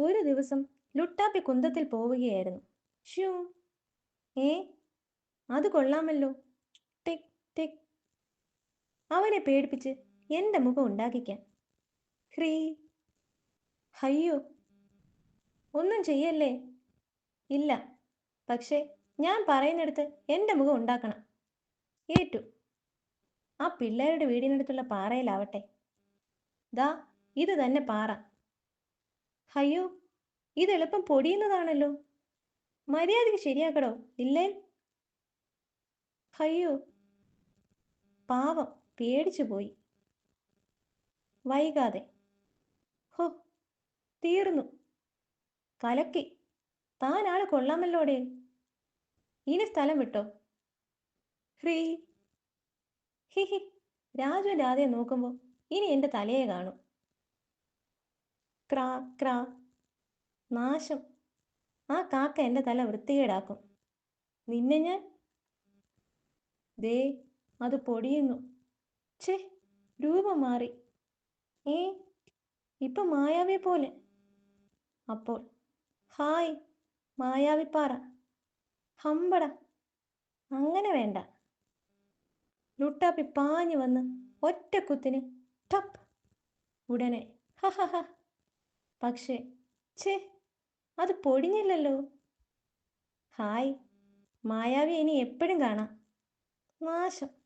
ഒരു ദിവസം ലുട്ടാപ്പി കുന്തത്തിൽ പോവുകയായിരുന്നു. ഷ്യൂ. ഏ, അത് കൊള്ളാമല്ലോ. ടിക് ടിക്. അവനെ പേടിപ്പിച്ച് എന്റെ മുഖം ഉണ്ടാക്കിക്കാൻ. ഹ്രീ. അയ്യോ, ഒന്നും ചെയ്യല്ലേ. ഇല്ല, പക്ഷേ ഞാൻ പറയുന്നിടത്ത് എന്റെ മുഖം ഉണ്ടാക്കണം. ഏറ്റു. ആ പിള്ളേരുടെ വീടിനടുത്തുള്ള പാറയിലാവട്ടെ. ദാ, ഇത് തന്നെ പാറ. അയ്യോ, ഇത് എളുപ്പം പൊടിയുന്നതാണല്ലോ. മര്യാദയ്ക്ക് ശരിയാക്കടോ, ഇല്ലേ? അയ്യോ, പാവം പേടിച്ചു പോയി. വൈകാതെ. ഹോ, തീർന്നു. കലക്കി. താനാള് കൊള്ളാമല്ലോടെ. ഇനി സ്ഥലം വിട്ടോ. ഹ്രീ. ഹിഹി. രാജു രാധയെ നോക്കുമ്പോൾ ഇനി എന്റെ തലയെ കാണും. ക്രാ ക്രാ. നാശം. ആ കാക്ക എന്റെ തല വൃത്തികേടാക്കും. നിന്നെ ഞാൻ. ദേ, അത് പൊടിയുന്നു. ഛേ, രൂപം മാറി. ഏ, ഇപ്പൊ മായാവി പോലെ. അപ്പോൾ ഹായ് മായാവിപ്പാറ. ഹമ്പട. അങ്ങനെ വേണ്ട. ലുട്ടാപ്പി പാഞ്ഞു വന്ന് ഒറ്റ കുത്തിന് ടപ്പ്. ഉടനെ ഹഹഹ. പക്ഷേ ഛേ, അത് പൊടിഞ്ഞില്ലല്ലോ. ഹായ് മായാവി ഇനി എപ്പോഴും കാണാം. നാശം.